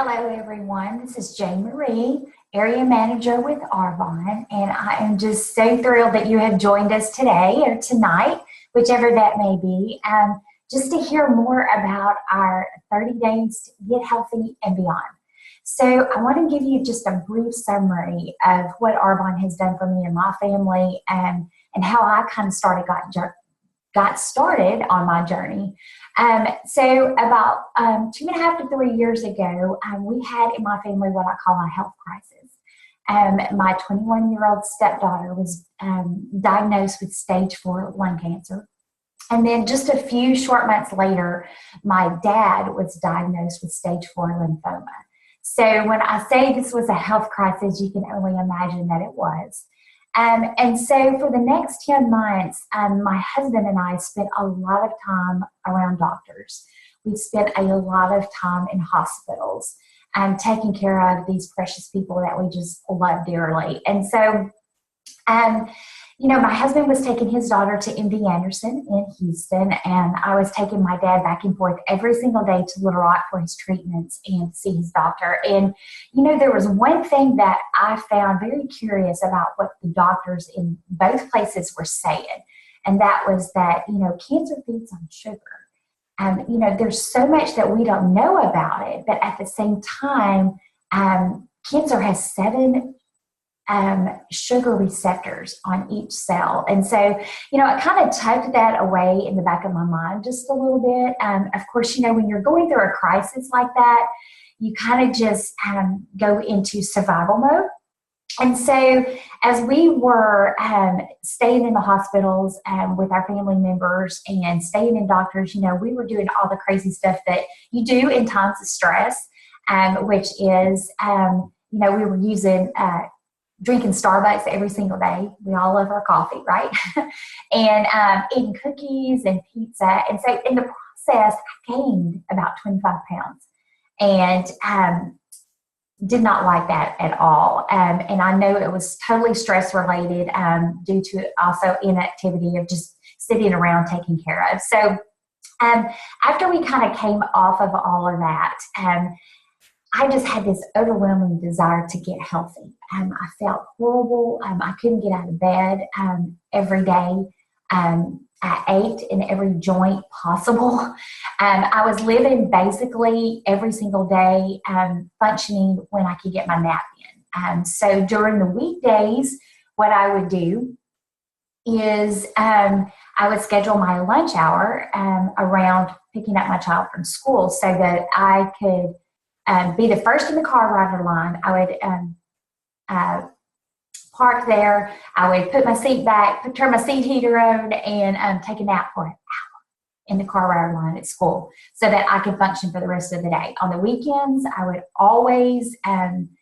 Hello, everyone. This is Jane Marie, Area Manager with Arbonne, and I am just so thrilled that you have joined us today or tonight, whichever that may be, just to hear more about our 30 days to get healthy and beyond. So I want to give you just a brief summary of what Arbonne has done for me and my family, and how I kind of got started on my journey. So about 2.5 to 3 years ago, we had in my family what I call a health crisis. My 21-year-old stepdaughter was diagnosed with stage 4 lung cancer. And then just a few short months later, my dad was diagnosed with stage 4 lymphoma. So when I say this was a health crisis, you can only imagine that it was. And so for the next 10 months, my husband and I spent a lot of time around doctors. We spent a lot of time in hospitals and taking care of these precious people that we just love dearly. And so, my husband was taking his daughter to MD Anderson in Houston, and I was taking my dad back and forth every single day to Little Rock for his treatments and to see his doctor. And, there was one thing that I found very curious about what the doctors in both places were saying, and that was that, cancer feeds on sugar. There's so much that we don't know about it, but at the same time, cancer has 7 sugar receptors on each cell. And so, I kind of tucked that away in the back of my mind just a little bit. Of course, when you're going through a crisis like that, you kind of just go into survival mode. And so as we were staying in the hospitals with our family members and staying in doctors, we were doing all the crazy stuff that you do in times of stress, which is, we were using drinking Starbucks every single day. We all love our coffee, right? And eating cookies and pizza. And so in the process, I gained about 25 pounds and did not like that at all. And I know it was totally stress related due to also inactivity of just sitting around taking care of. So after we kind of came off of all of that, I just had this overwhelming desire to get healthy. I felt horrible. I couldn't get out of bed every day. I ate in every joint possible. I was living basically every single day, functioning when I could get my nap in. So during the weekdays, what I would do is I would schedule my lunch hour around picking up my child from school so that I could be the first in the car rider line. I would park there. I would put my seat back, turn my seat heater on, and take a nap for an hour in the car rider line at school so that I could function for the rest of the day. On the weekends, I would always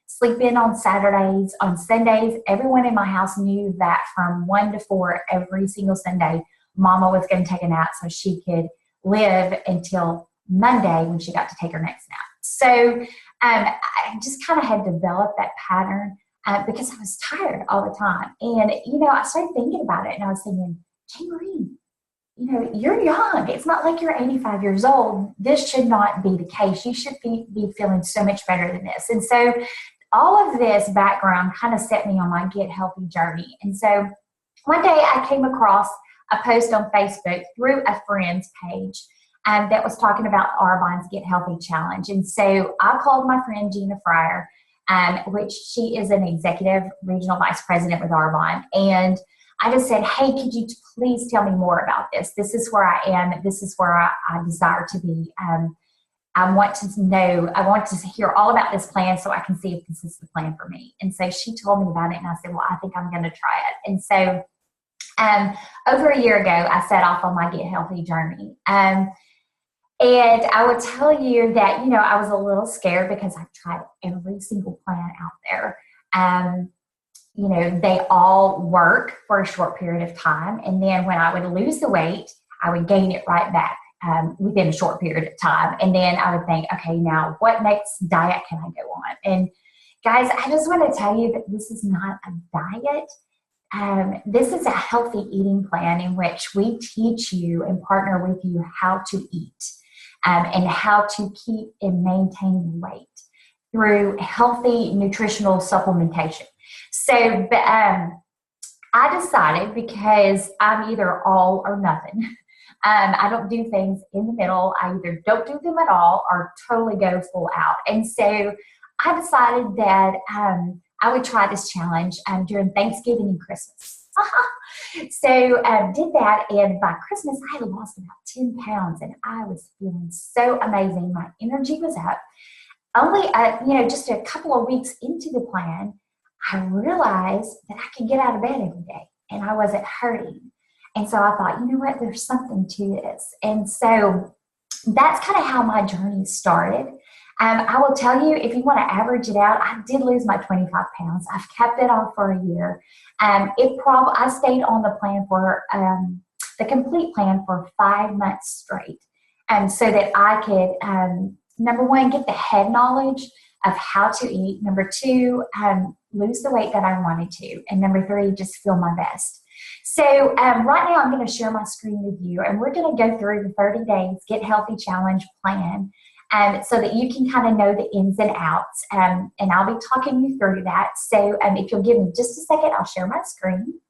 sleep in on Saturdays. On Sundays, everyone in my house knew that from 1 to 4 every single Sunday, Mama was going to take a nap so she could live until Monday when she got to take her next nap. So I just kind of had developed that pattern because I was tired all the time. And, I started thinking about it and I was thinking, Jane Marie, you're young. It's not like you're 85 years old. This should not be the case. You should be feeling so much better than this. And so all of this background kind of set me on my Get Healthy journey. And so one day I came across a post on Facebook through a friend's page that was talking about Arbonne's Get Healthy Challenge. And so I called my friend Gina Fryer, which she is an executive regional vice president with Arbonne. And I just said, hey, could you please tell me more about this? This is where I am. This is where I desire to be. I want to hear all about this plan so I can see if this is the plan for me. And so she told me about it and I said, well, I think I'm going to try it. And so over a year ago, I set off on my Get Healthy journey. And I would tell you that, I was a little scared because I've tried every single plan out there. They all work for a short period of time. And then when I would lose the weight, I would gain it right back within a short period of time. And then I would think, okay, now what next diet can I go on? And guys, I just want to tell you that this is not a diet. This is a healthy eating plan in which we teach you and partner with you how to eat. And how to keep and maintain weight. through healthy nutritional supplementation. So I decided, because I'm either all or nothing. I don't do things in the middle. I either don't do them at all or totally go full out. And so I decided that I would try this challenge during Thanksgiving and Christmas. So did that, and by Christmas I had lost about 10 pounds, and I was feeling so amazing. My energy was up. Only just a couple of weeks into the plan, I realized that I could get out of bed every day, and I wasn't hurting. And so I thought, you know what, there's something to this. And so that's kind of how my journey started. I will tell you, if you want to average it out, I did lose my 25 pounds. I've kept it off for a year. I stayed on the plan for the complete plan for 5 months straight, so that I could, number one, get the head knowledge of how to eat. Number two, lose the weight that I wanted to. And number three, just feel my best. So right now I'm going to share my screen with you, and we're going to go through the 30 days Get Healthy Challenge plan, so that you can kind of know the ins and outs. And I'll be talking you through that. So if you'll give me just a second, I'll share my screen.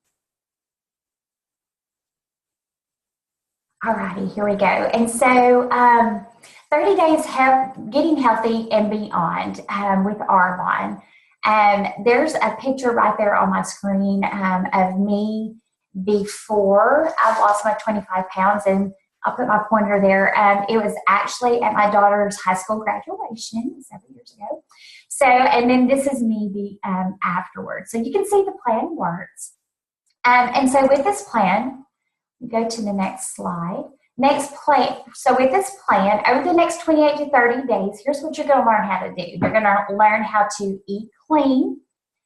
Alrighty, here we go. And so 30 days Getting Healthy and Beyond with Arbonne. There's a picture right there on my screen of me before I lost my 25 pounds, and I'll put my pointer there. It was actually at my daughter's high school graduation several years ago. So, and then this is me afterwards. So you can see the plan works. And so with this plan, we go to the next slide. Next plan. So with this plan, over the next 28 to 30 days, here's what you're going to learn how to do. You're going to learn how to eat clean,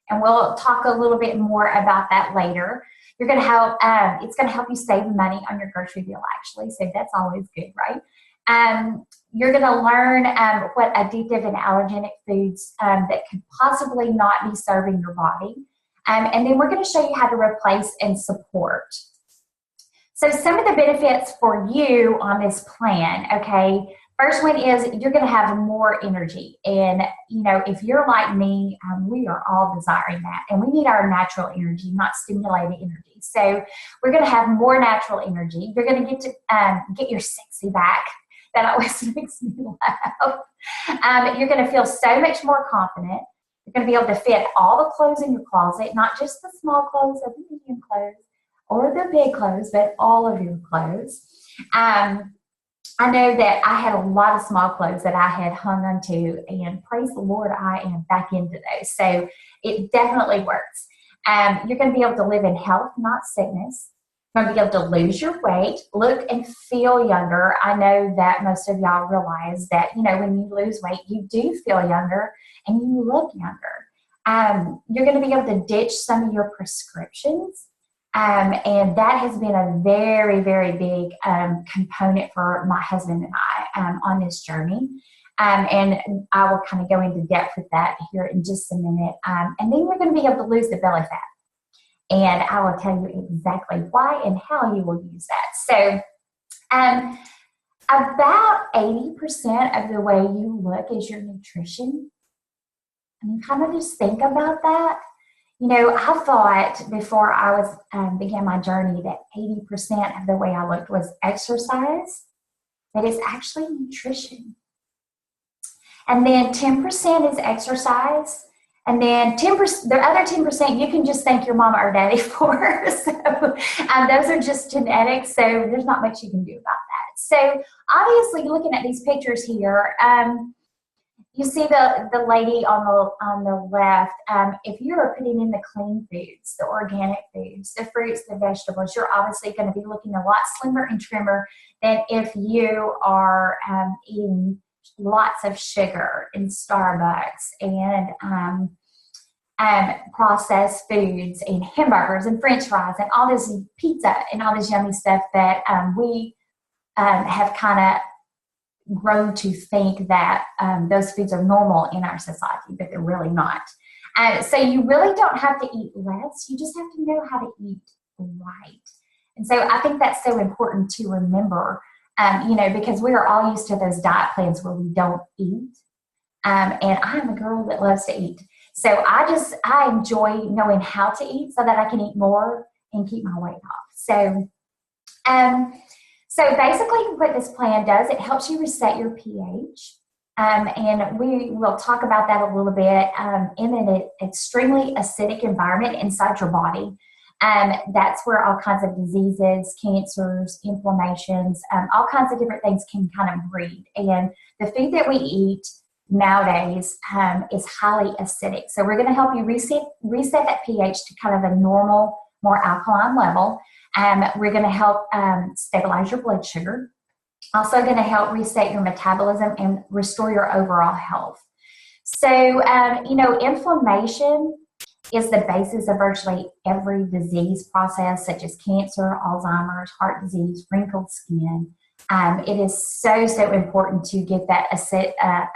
and we'll talk a little bit more about that later. You're going to help. It's going to help you save money on your grocery bill, actually. So that's always good, right? You're going to learn what addictive and allergenic foods that could possibly not be serving your body, and then we're going to show you how to replace and support. So some of the benefits for you on this plan, okay, first one is you're going to have more energy. And, if you're like me, we are all desiring that. And we need our natural energy, not stimulated energy. So we're going to have more natural energy. You're going to get to get your sexy back. That always makes me laugh. You're going to feel so much more confident. You're going to be able to fit all the clothes in your closet, not just the small clothes or the medium clothes or the big clothes, but all of your clothes. I know that I had a lot of small clothes that I had hung onto, and praise the Lord, I am back into those. So it definitely works. You're going to be able to live in health, not sickness. You're going to be able to lose your weight, look and feel younger. I know that most of y'all realize that, when you lose weight, you do feel younger and you look younger. You're going to be able to ditch some of your prescriptions. And that has been a very, very big component for my husband and I on this journey. And I will kind of go into depth with that here in just a minute. And then you're going to be able to lose the belly fat. And I will tell you exactly why and how you will use that. So about 80% of the way you look is your nutrition. I mean, kind of just think about that. I thought before I began my journey that 80% of the way I looked was exercise, but it's actually nutrition. And then 10% is exercise. And then the other 10% you can just thank your mama or daddy for. So those are just genetics, so there's not much you can do about that. So obviously, looking at these pictures here, you see the lady on the left. If you are putting in the clean foods, the organic foods, the fruits, the vegetables, you're obviously going to be looking a lot slimmer and trimmer than if you are eating lots of sugar in Starbucks and processed foods and hamburgers and French fries and all this pizza and all this yummy stuff that we have kind of grown to think that those foods are normal in our society, but they're really not. So you really don't have to eat less. You just have to know how to eat right. And so I think that's so important to remember, because we are all used to those diet plans where we don't eat. And I'm a girl that loves to eat. So I enjoy knowing how to eat so that I can eat more and keep my weight off. So basically what this plan does, it helps you reset your pH. And we will talk about that a little bit in an extremely acidic environment inside your body. That's where all kinds of diseases, cancers, inflammations, all kinds of different things can kind of breed. And the food that we eat nowadays is highly acidic. So we're going to help you reset that pH to kind of a normal, more alkaline level. We're going to help stabilize your blood sugar. Also going to help reset your metabolism and restore your overall health. So, inflammation is the basis of virtually every disease process, such as cancer, Alzheimer's, heart disease, wrinkled skin. It is so important to get that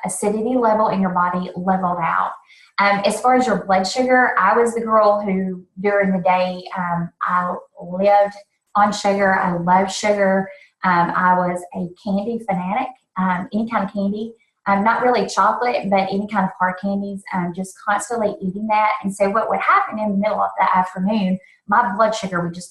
acidity level in your body leveled out. As far as your blood sugar, I was the girl who during the day, I lived on sugar. I love sugar. I was a candy fanatic, any kind of candy. Not really chocolate, but any kind of hard candies, just constantly eating that. And so what would happen in the middle of the afternoon, my blood sugar would just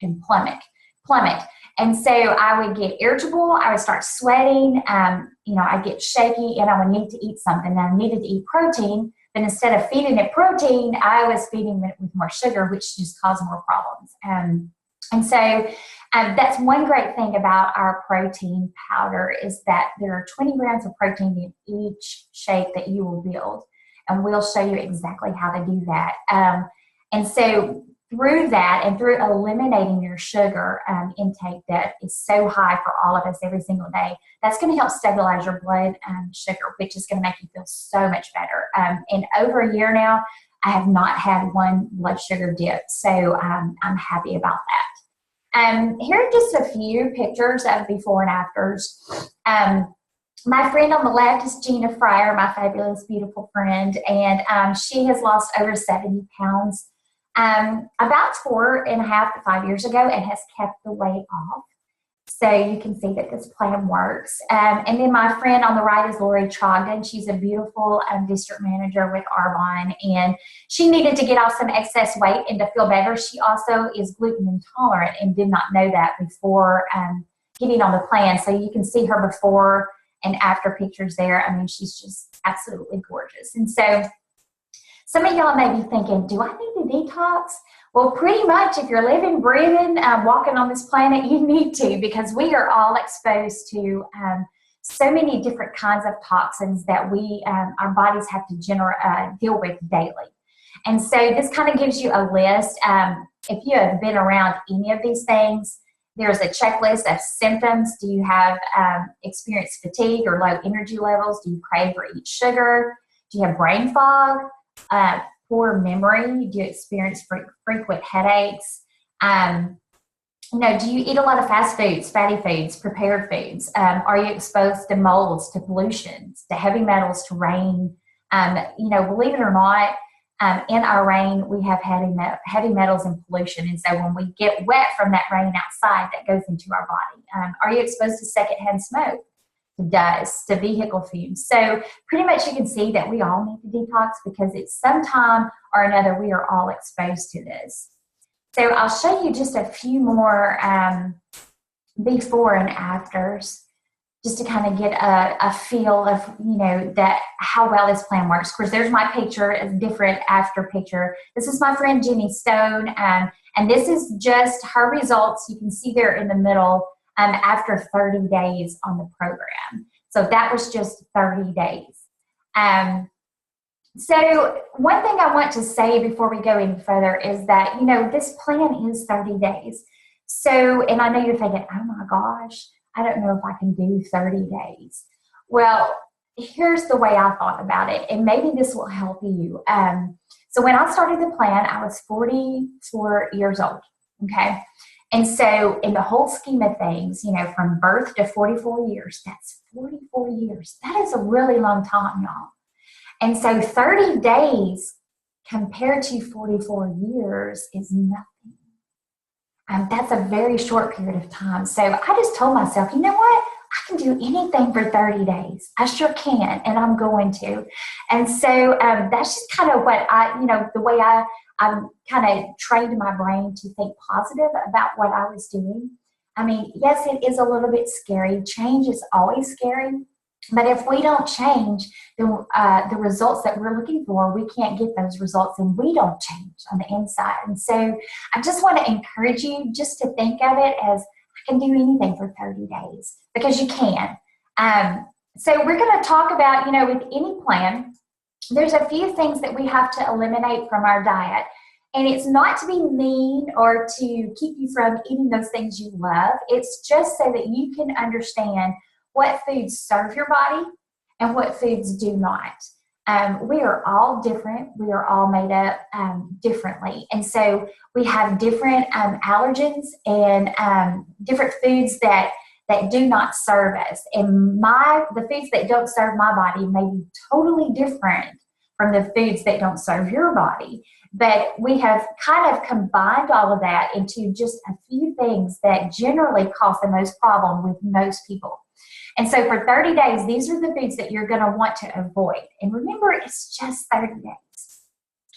and plummet. And so I would get irritable. I would start sweating. I'd get shaky and I would need to eat something. And I needed to eat protein, but instead of feeding it protein, I was feeding it with more sugar, which just caused more problems. And so that's one great thing about our protein powder is that there are 20 grams of protein in each shake that you will build. And we'll show you exactly how to do that. And so through that and through eliminating your sugar intake that is so high for all of us every single day, that's going to help stabilize your blood sugar, which is going to make you feel so much better. In over a year now, I have not had one blood sugar dip. So I'm happy about that. Here are just a few pictures of before and afters. My friend on the left is Gina Fryer, my fabulous, beautiful friend, and she has lost over 70 pounds about 4.5 to 5 years ago and has kept the weight off. So you can see that this plan works. And then my friend on the right is Lori Trogdon. She's a beautiful district manager with Arbonne, and she needed to get off some excess weight and to feel better. She also is gluten intolerant and did not know that before getting on the plan. So you can see her before and after pictures there. I mean, she's just absolutely gorgeous. And so some of y'all may be thinking, do I need to detox? Well, pretty much if you're living, breathing, walking on this planet, you need to, because we are all exposed to so many different kinds of toxins that our bodies have to deal with daily. And so this kind of gives you a list. If you have been around any of these things, there's a checklist of symptoms. Do you have experienced fatigue or low energy levels? Do you crave or eat sugar? Do you have brain fog? Poor memory? Do you experience frequent headaches? Do you eat a lot of fast foods, fatty foods, prepared foods? Are you exposed to molds, to pollutions, to heavy metals, to rain? Believe it or not, in our rain, we have heavy metals and pollution. And so when we get wet from that rain outside, that goes into our body. Are you exposed to secondhand smoke, to dust, to vehicle fumes? So pretty much you can see that we all need to detox because it's sometime or another we are all exposed to this. So I'll show you just a few more before and afters, just to kind of get a feel of, that how well this plan works. Of course, there's my picture, a different after picture. This is my friend Jenny Stone, and this is just her results. You can see there in the middle after 30 days on the program. So that was just 30 days. So one thing I want to say before we go any further is that, this plan is 30 days. So, and I know you're thinking, oh my gosh, I don't know if I can do 30 days. Well, here's the way I thought about it, and maybe this will help you. So when I started the plan, I was 44 years old, okay? And so in the whole scheme of things, from birth to 44 years, that's 44 years. That is a really long time, y'all. And so 30 days compared to 44 years is nothing. That's a very short period of time. So I just told myself, you know what? I can do anything for 30 days. I sure can, and I'm going to. And so that's just kind of what the way I kind of trained my brain to think positive about what I was doing. I mean, yes, it is a little bit scary. Change is always scary. But if we don't change the results that we're looking for, we can't get those results, and we don't change on the inside. And so I just want to encourage you just to think of it as I can do anything for 30 days, because you can. So we're going to talk about, with any plan, there's a few things that we have to eliminate from our diet. And it's not to be mean or to keep you from eating those things you love. It's just so that you can understand what foods serve your body and what foods do not. We are all different. We are all made up differently. And so we have different allergens and different foods that do not serve us. And the foods that don't serve my body may be totally different from the foods that don't serve your body. But we have kind of combined all of that into just a few things that generally cause the most problem with most people. And so for 30 days, these are the foods that you're going to want to avoid. And remember, it's just 30 days.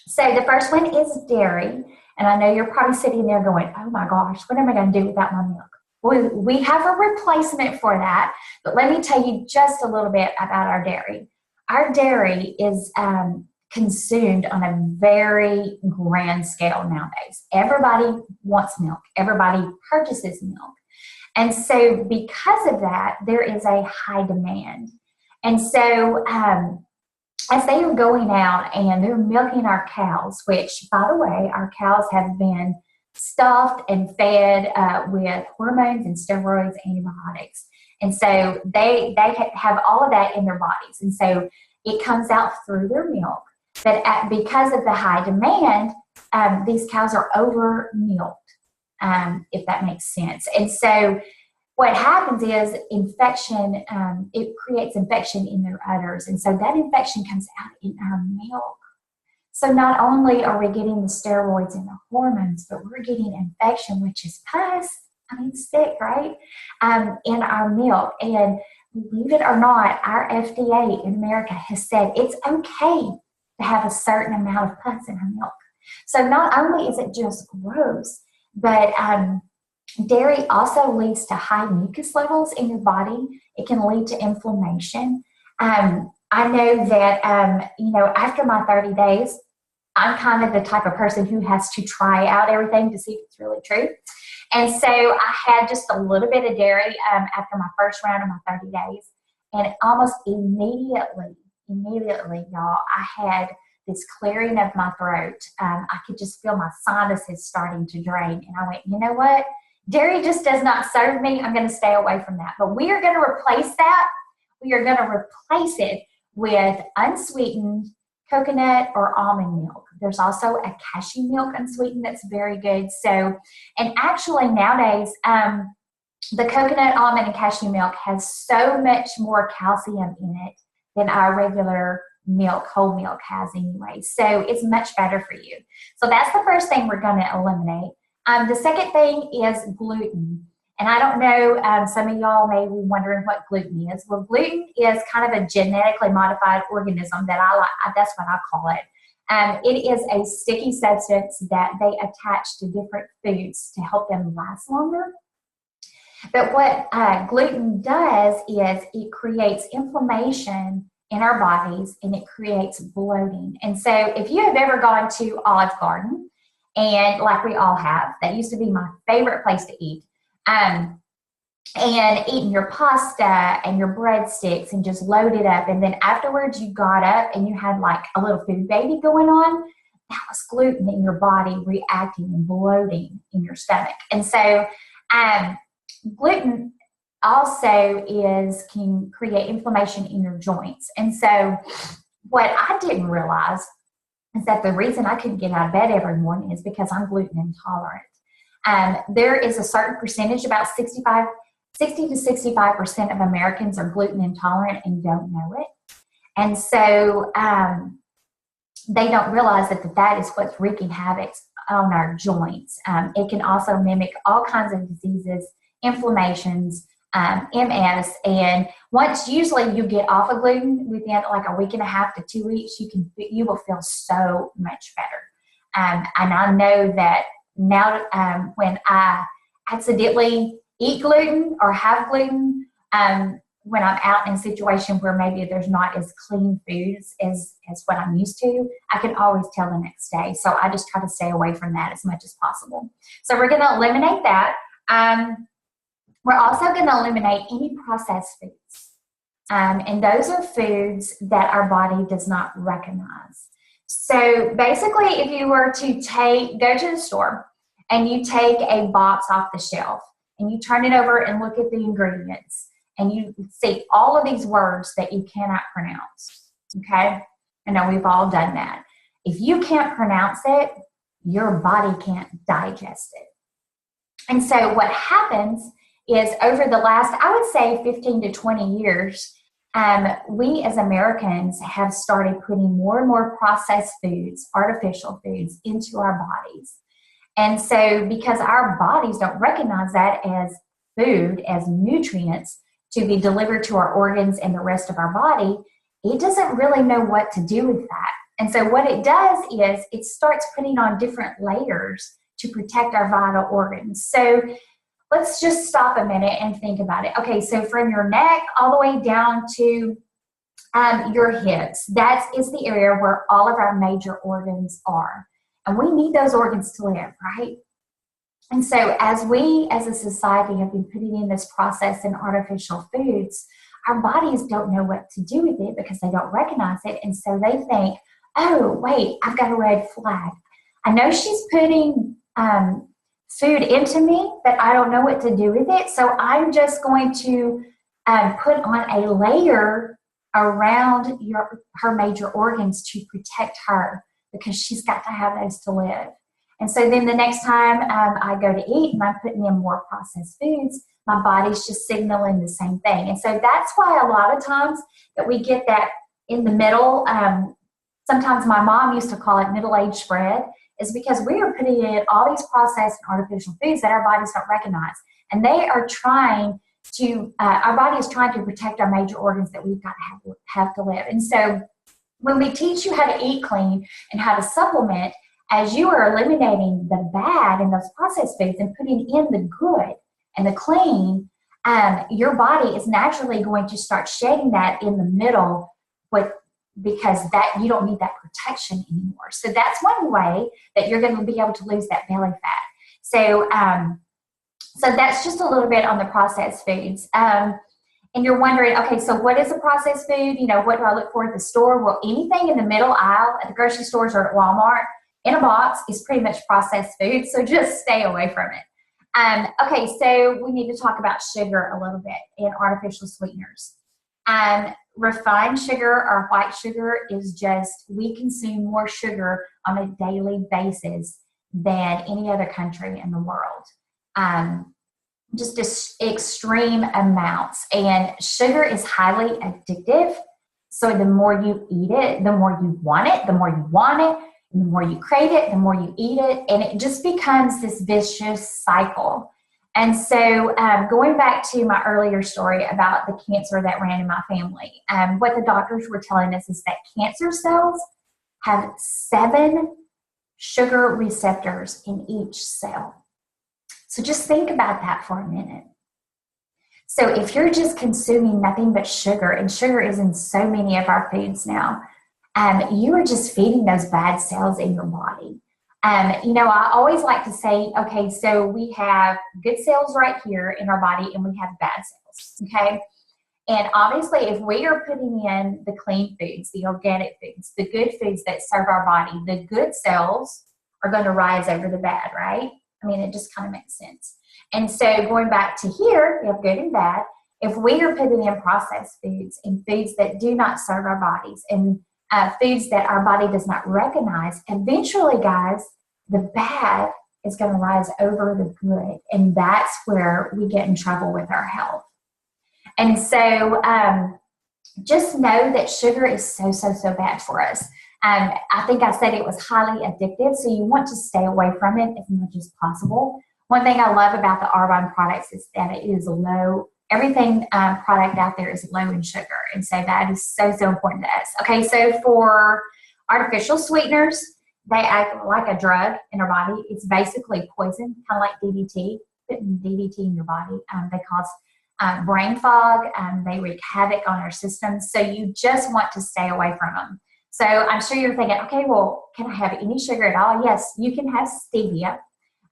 So the first one is dairy. And I know you're probably sitting there going, oh my gosh, what am I going to do without my milk? Well, we have a replacement for that. But let me tell you just a little bit about our dairy. Our dairy is consumed on a very grand scale nowadays. Everybody wants milk. Everybody purchases milk. And so because of that, there is a high demand. And so as they are going out and they're milking our cows, which, by the way, our cows have been stuffed and fed with hormones and steroids, antibiotics. And so they have all of that in their bodies. And so it comes out through their milk. But because of the high demand, these cows are over milked. If that makes sense. And so what happens is infection, it creates infection in their udders. And so that infection comes out in our milk. So not only are we getting the steroids and the hormones, but we're getting infection, which is pus. I mean, sick, right? In our milk. And believe it or not, our FDA in America has said it's okay to have a certain amount of pus in our milk. So not only is it just gross, but dairy also leads to high mucus levels in your body. It can lead to inflammation. I know that, after my 30 days, I'm kind of the type of person who has to try out everything to see if it's really true. And so I had just a little bit of dairy after my first round of my 30 days. And almost immediately, y'all, I had this clearing of my throat. I could just feel my sinuses starting to drain. And I went, you know what? Dairy just does not serve me. I'm going to stay away from that. But we are going to replace that. We are going to replace it with unsweetened coconut or almond milk. There's also a cashew milk unsweetened that's very good. So, and actually nowadays, the coconut, almond, and cashew milk has so much more calcium in it than our regular milk, whole milk has anyway. So it's much better for you. So that's the first thing we're going to eliminate. The second thing is gluten. And I don't know, some of y'all may be wondering what gluten is. Well, gluten is kind of a genetically modified organism that I like. That's what I call it. It is a sticky substance that they attach to different foods to help them last longer. But what gluten does is it creates inflammation in our bodies, and it creates bloating. And so if you have ever gone to Olive Garden, and like we all have, that used to be my favorite place to eat, and eating your pasta and your breadsticks and just load it up, and then afterwards you got up and you had like a little food baby going on, that was gluten in your body reacting and bloating in your stomach. And so gluten also can create inflammation in your joints. And so what I didn't realize is that the reason I couldn't get out of bed every morning is because I'm gluten intolerant. There is a certain percentage, about 60 to 65% of Americans are gluten intolerant and don't know it. And so they don't realize that is what's wreaking havoc on our joints. It can also mimic all kinds of diseases, inflammations, MS. And once usually you get off of gluten within like a week and a half to 2 weeks, you will feel so much better. And I know that now when I accidentally eat gluten or have gluten, when I'm out in a situation where maybe there's not as clean foods as what I'm used to, I can always tell the next day. So I just try to stay away from that as much as possible. So we're going to eliminate that. We're also going to eliminate any processed foods. And those are foods that our body does not recognize. So basically, if you were to go to the store and you take a box off the shelf and you turn it over and look at the ingredients, and you see all of these words that you cannot pronounce, okay? I know we've all done that. If you can't pronounce it, your body can't digest it. And so what happens is over the last, I would say 15 to 20 years, we as Americans have started putting more and more processed foods, artificial foods, into our bodies. And so because our bodies don't recognize that as food, as nutrients, to be delivered to our organs and the rest of our body, it doesn't really know what to do with that. And so what it does is it starts putting on different layers to protect our vital organs. So let's just stop a minute and think about it. Okay, so from your neck all the way down to your hips, that is the area where all of our major organs are. And we need those organs to live, right? And so as we as a society have been putting in this processed and artificial foods, our bodies don't know what to do with it because they don't recognize it. And so they think, oh, wait, I've got a red flag. I know she's putting food into me, but I don't know what to do with it. So I'm just going to put on a layer around her major organs to protect her because she's got to have those to live. And so then the next time I go to eat and I'm putting in more processed foods, my body's just signaling the same thing. And so that's why a lot of times that we get that in the middle, sometimes my mom used to call it middle-aged spread, is because we are putting in all these processed and artificial foods that our bodies don't recognize. And they are trying to, our body is trying to protect our major organs that we've got to have to live. And so when we teach you how to eat clean and how to supplement, as you are eliminating the bad in those processed foods and putting in the good and the clean, your body is naturally going to start shedding that in the middle because that you don't need that protection anymore. So that's one way that you're going to be able to lose that belly fat. So, so that's just a little bit on the processed foods. And you're wondering, okay, so what is a processed food? You know, what do I look for at the store? Well, anything in the middle aisle at the grocery stores or at Walmart in a box is pretty much processed food. So just stay away from it. Okay, so we need to talk about sugar a little bit and artificial sweeteners. Refined sugar or white sugar is just, we consume more sugar on a daily basis than any other country in the world. Just extreme amounts. And sugar is highly addictive. So the more you eat it, the more you want it, the more you want it, and the more you crave it, the more you eat it. And it just becomes this vicious cycle. And so going back to my earlier story about the cancer that ran in my family, what the doctors were telling us is that cancer cells have 7 sugar receptors in each cell. So just think about that for a minute. So if you're just consuming nothing but sugar, and sugar is in so many of our foods now, you are just feeding those bad cells in your body. You know, I always like to say, okay, so we have good cells right here in our body and we have bad cells, okay? And obviously, if we are putting in the clean foods, the organic foods, the good foods that serve our body, the good cells are going to rise over the bad, right? I mean, it just kind of makes sense. And so going back to here, we have good and bad. If we are putting in processed foods and foods that do not serve our bodies and foods that our body does not recognize, eventually, guys, the bad is going to rise over the good. And that's where we get in trouble with our health. And so just know that sugar is so bad for us. I think I said it was highly addictive, so you want to stay away from it as much as possible. One thing I love about the Arbonne products is that it is low everything product out there is low in sugar. And so that is so, so important to us. Okay, so for artificial sweeteners, they act like a drug in our body. It's basically poison, kind of like DDT. Putting DDT in your body. They cause brain fog. They wreak havoc on our systems. So you just want to stay away from them. So I'm sure you're thinking, okay, well, can I have any sugar at all? Yes, you can have stevia.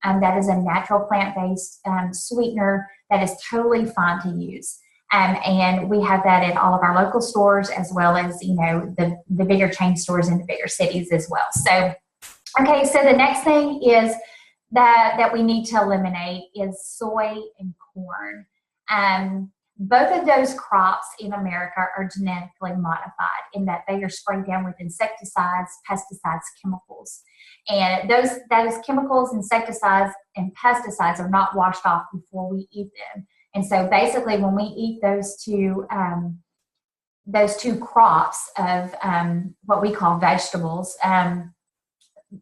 That is a natural plant-based sweetener that is totally fine to use. And we have that at all of our local stores, as well as, the bigger chain stores in the bigger cities as well. So, okay, so the next thing is that we need to eliminate is soy and corn. Both of those crops in America are genetically modified in that they are sprayed down with insecticides, pesticides, chemicals. And those chemicals, insecticides, and pesticides are not washed off before we eat them. And so basically when we eat those two crops of what we call vegetables,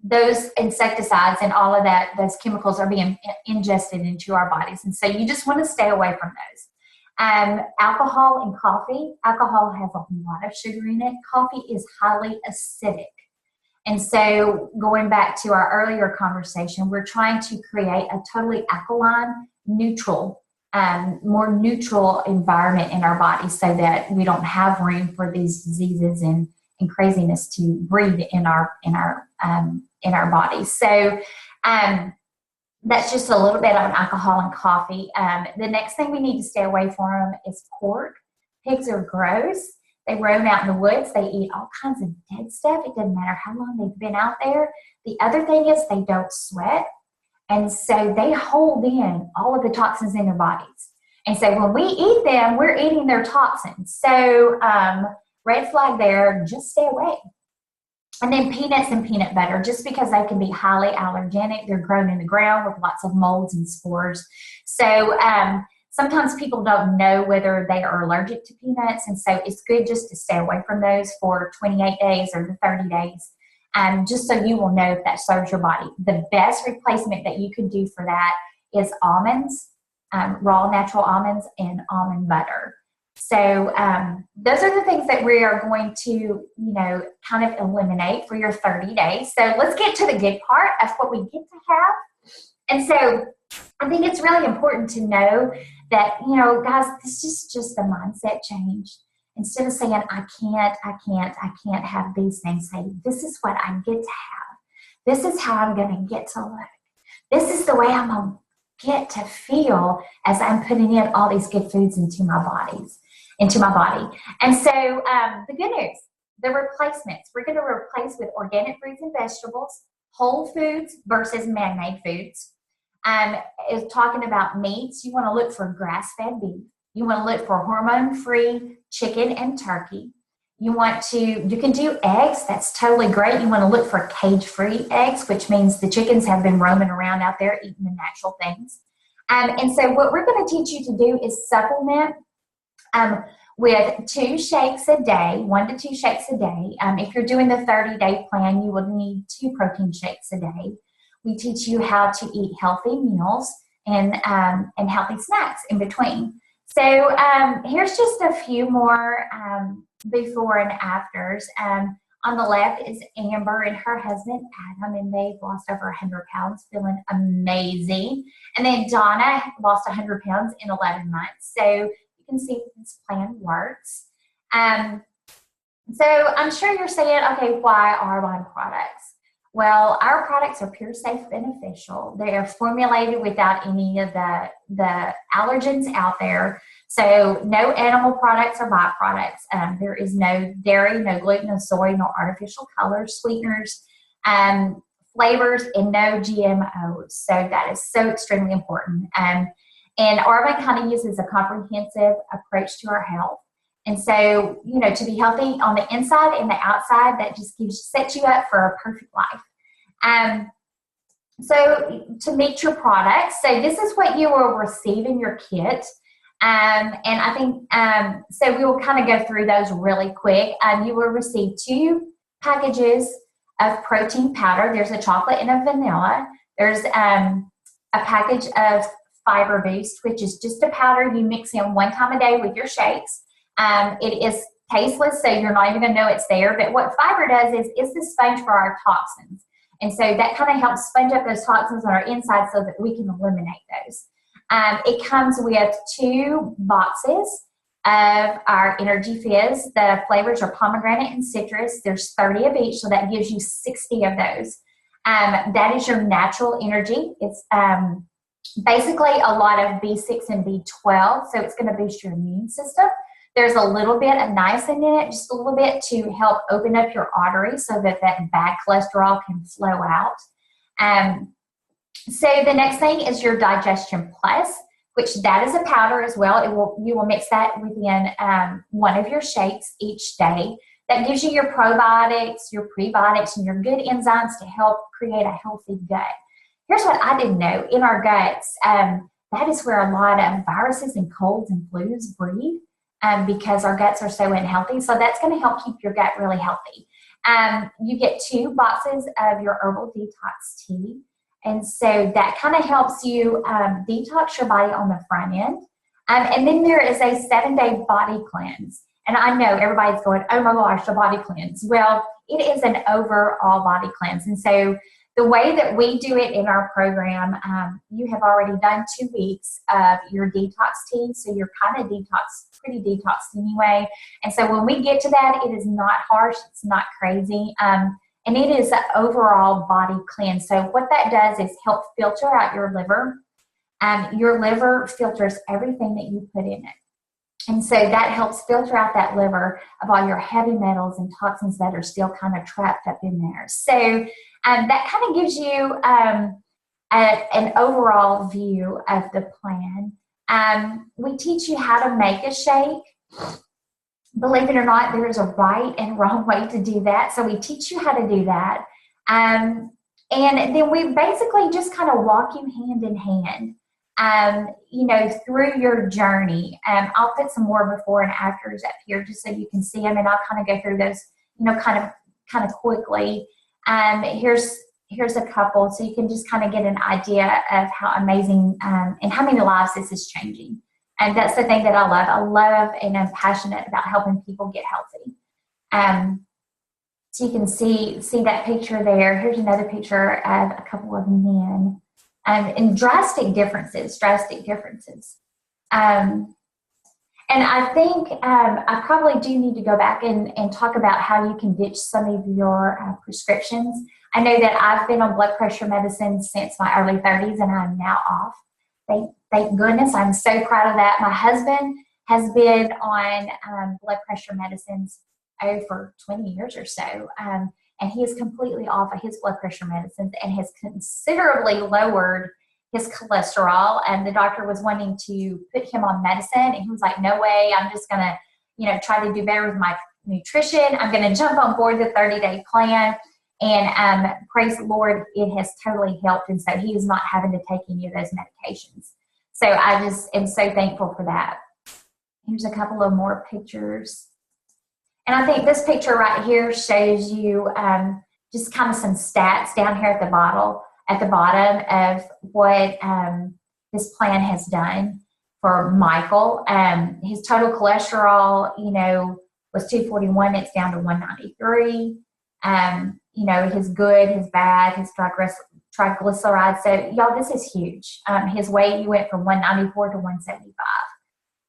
those insecticides and all of that, those chemicals are being ingested into our bodies. And so you just want to stay away from those. Alcohol and coffee. Alcohol has a lot of sugar in it. Coffee is highly acidic. And so going back to our earlier conversation, we're trying to create a totally alkaline, neutral, more neutral environment in our body so that we don't have room for these diseases and craziness to breed in our bodies. So that's just a little bit on alcohol and coffee. The next thing we need to stay away from is pork. Pigs are gross. They roam out in the woods. They eat all kinds of dead stuff. It doesn't matter how long they've been out there. The other thing is they don't sweat. And so they hold in all of the toxins in their bodies. And so when we eat them, we're eating their toxins. So red flag there, just stay away. And then peanuts and peanut butter, just because they can be highly allergenic. They're grown in the ground with lots of molds and spores. So sometimes people don't know whether they are allergic to peanuts. And so it's good just to stay away from those for 28 days or the 30 days, just so you will know if that serves your body. The best replacement that you can do for that is almonds, raw natural almonds, and almond butter. So those are the things that we are going to, kind of eliminate for your 30 days. So let's get to the good part of what we get to have. And so I think it's really important to know that, guys, this is just a mindset change. Instead of saying, I can't have these things, say, this is what I get to have. This is how I'm going to get to look. This is the way I'm going to get to feel as I'm putting in all these good foods into my body. And so the good news, the replacements, we're going to replace with organic fruits and vegetables, whole foods versus man-made foods. Is talking about meats, you want to look for grass-fed beef. You want to look for hormone-free chicken and turkey. You can do eggs. That's totally great. You want to look for cage-free eggs, which means the chickens have been roaming around out there eating the natural things. And so what we're going to teach you to do is supplement with 2 shakes a day, 1 to 2 shakes a day. If you're doing the 30-day plan, you will need 2 protein shakes a day. We teach you how to eat healthy meals and healthy snacks in between. So here's just a few more before and afters. On the left is Amber and her husband, Adam, and they've lost over 100 pounds, feeling amazing. And then Donna lost 100 pounds in 11 months. So you can see if this plan works. So I'm sure you're saying, okay, why Arbonne products? Well, our products are pure, safe, beneficial. They are formulated without any of the allergens out there. So no animal products or byproducts. There is no dairy, no gluten, no soy, no artificial colors, sweeteners, flavors, and no GMOs. So that is so extremely important. And Arbonne kind of uses a comprehensive approach to our health. And so, to be healthy on the inside and the outside, that just sets you up for a perfect life. So to meet your products, so this is what you will receive in your kit. And I think, so we will kind of go through those really quick. You will receive 2 packages of protein powder. There's a chocolate and a vanilla. There's a package of Fiber Boost, which is just a powder you mix in one time a day with your shakes. It is tasteless, so you're not even going to know it's there. But what fiber does is it's the sponge for our toxins. And so that kind of helps sponge up those toxins on our inside so that we can eliminate those. It comes with 2 boxes of our Energy Fizz. The flavors are pomegranate and citrus. There's 30 of each, so that gives you 60 of those. That is your natural energy. It's basically a lot of B6 and B12, so it's going to boost your immune system. There's a little bit of niacin in it, just a little bit to help open up your arteries so that bad cholesterol can flow out. So the next thing is your Digestion Plus, which that is a powder as well. You will mix that within one of your shakes each day. That gives you your probiotics, your prebiotics, and your good enzymes to help create a healthy gut. Here's what I didn't know. In our guts, that is where a lot of viruses and colds and flus breed because our guts are so unhealthy. So that's going to help keep your gut really healthy. You get 2 boxes of your herbal detox tea. And so that kind of helps you detox your body on the front end. And then there is a 7-day body cleanse. And I know everybody's going, oh my gosh, a body cleanse. Well, it is an overall body cleanse. And so the way that we do it in our program, you have already done 2 weeks of your detox tea. So you're kind of pretty detoxed anyway. And so when we get to that, it is not harsh. It's not crazy. And it is an overall body cleanse. So what that does is help filter out your liver. Your liver filters everything that you put in it. And so that helps filter out that liver of all your heavy metals and toxins that are still kind of trapped up in there. So that kind of gives you an overall view of the plan. We teach you how to make a shake. Believe it or not, there is a right and wrong way to do that. So we teach you how to do that. And then we basically just kind of walk you hand in hand, through your journey. I'll put some more before and afters up here just so you can see them, and I'll kind of go through those, kind of quickly. Here's a couple, so you can just kind of get an idea of how amazing and how many lives this is changing. And that's the thing that I love. I love and I'm passionate about helping people get healthy. So you can see that picture there. Here's another picture of a couple of men. And drastic differences. And I think I probably do need to go back and talk about how you can ditch some of your prescriptions. I know that I've been on blood pressure medicine since my early 30s, and I'm now off. Thank goodness. I'm so proud of that. My husband has been on blood pressure medicines for 20 years or so. And he is completely off of his blood pressure medicines and has considerably lowered his cholesterol. And the doctor was wanting to put him on medicine, and he was like, no way, I'm just going to, try to do better with my nutrition. I'm going to jump on board the 30-day plan. And praise the Lord, it has totally helped. And so he is not having to take any of those medications. So I just am so thankful for that. Here's a couple of more pictures. And I think this picture right here shows you just kind of some stats down here at the bottom of what this plan has done for Michael. His total cholesterol, was 241. It's down to 193. His good, his bad, his triglycerides. So y'all, this is huge. His weight, he went from 194 to 175.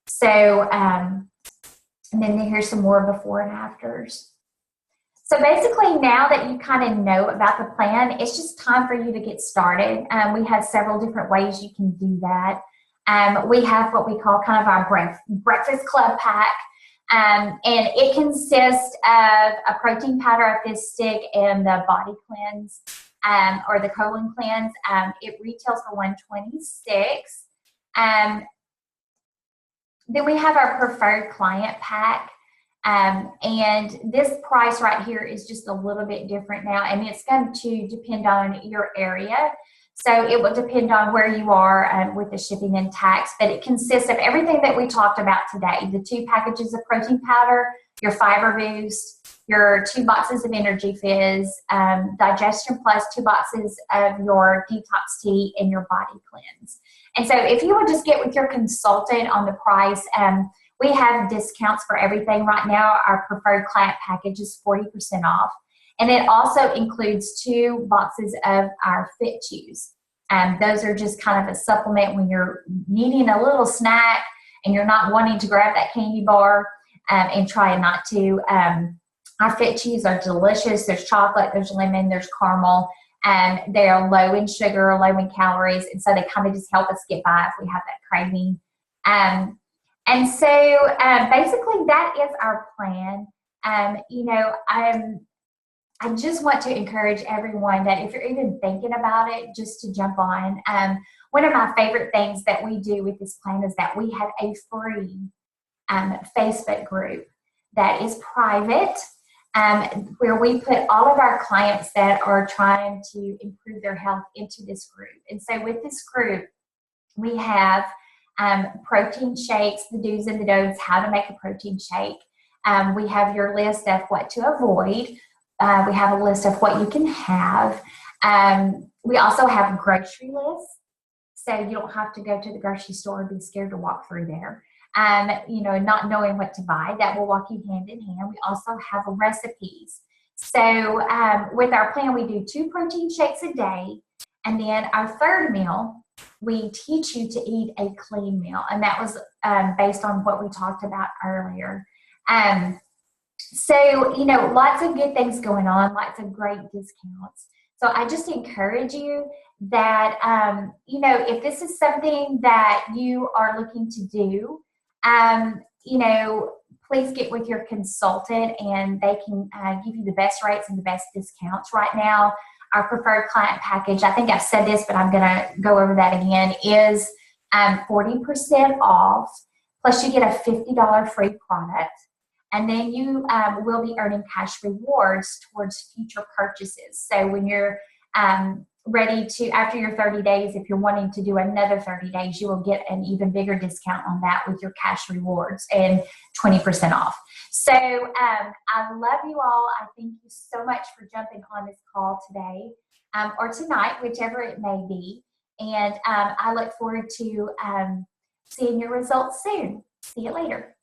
So, and then here's some more before and afters. So basically now that you kind of know about the plan, it's just time for you to get started. We have several different ways you can do that. We have what we call kind of our breakfast club pack. And it consists of a protein powder, a fizz stick, and the body cleanse or the colon cleanse. It retails for $126. Then we have our preferred client pack. And this price right here is just a little bit different now, and it's going to depend on your area. So it will depend on where you are with the shipping and tax, but it consists of everything that we talked about today: the 2 packages of protein powder, your fiber boost, your 2 boxes of Energy Fizz, Digestion Plus, 2 boxes of your Detox Tea, and your Body Cleanse. And so if you would just get with your consultant on the price, we have discounts for everything right now. Our preferred client package is 40% off. And it also includes 2 boxes of our Fit Chews. Those are just kind of a supplement when you're needing a little snack and you're not wanting to grab that candy bar and trying not to. Our Fit Chews are delicious. There's chocolate, there's lemon, there's caramel. They are low in sugar, low in calories, and so they kind of just help us get by if we have that craving. And so basically that is our plan. I just want to encourage everyone that if you're even thinking about it, just to jump on. One of my favorite things that we do with this plan is that we have a free Facebook group that is private, where we put all of our clients that are trying to improve their health into this group. And so with this group, we have protein shakes, the do's and the don'ts, how to make a protein shake. We have your list of what to avoid. We have a list of what you can have. We also have grocery lists, so you don't have to go to the grocery store and be scared to walk through there. Not knowing what to buy. That will walk you hand in hand. We also have recipes. So with our plan, we do 2 protein shakes a day, and then our third meal, we teach you to eat a clean meal, and that was based on what we talked about earlier. So, lots of good things going on, lots of great discounts. So I just encourage you that, if this is something that you are looking to do, please get with your consultant and they can give you the best rates and the best discounts. Right now, our preferred client package, I think I've said this, but I'm going to go over that again, is 40% off, plus you get a $50 free product. And then you will be earning cash rewards towards future purchases. So when you're ready to, after your 30 days, if you're wanting to do another 30 days, you will get an even bigger discount on that with your cash rewards and 20% off. So I love you all. I thank you so much for jumping on this call today or tonight, whichever it may be. And I look forward to seeing your results soon. See you later.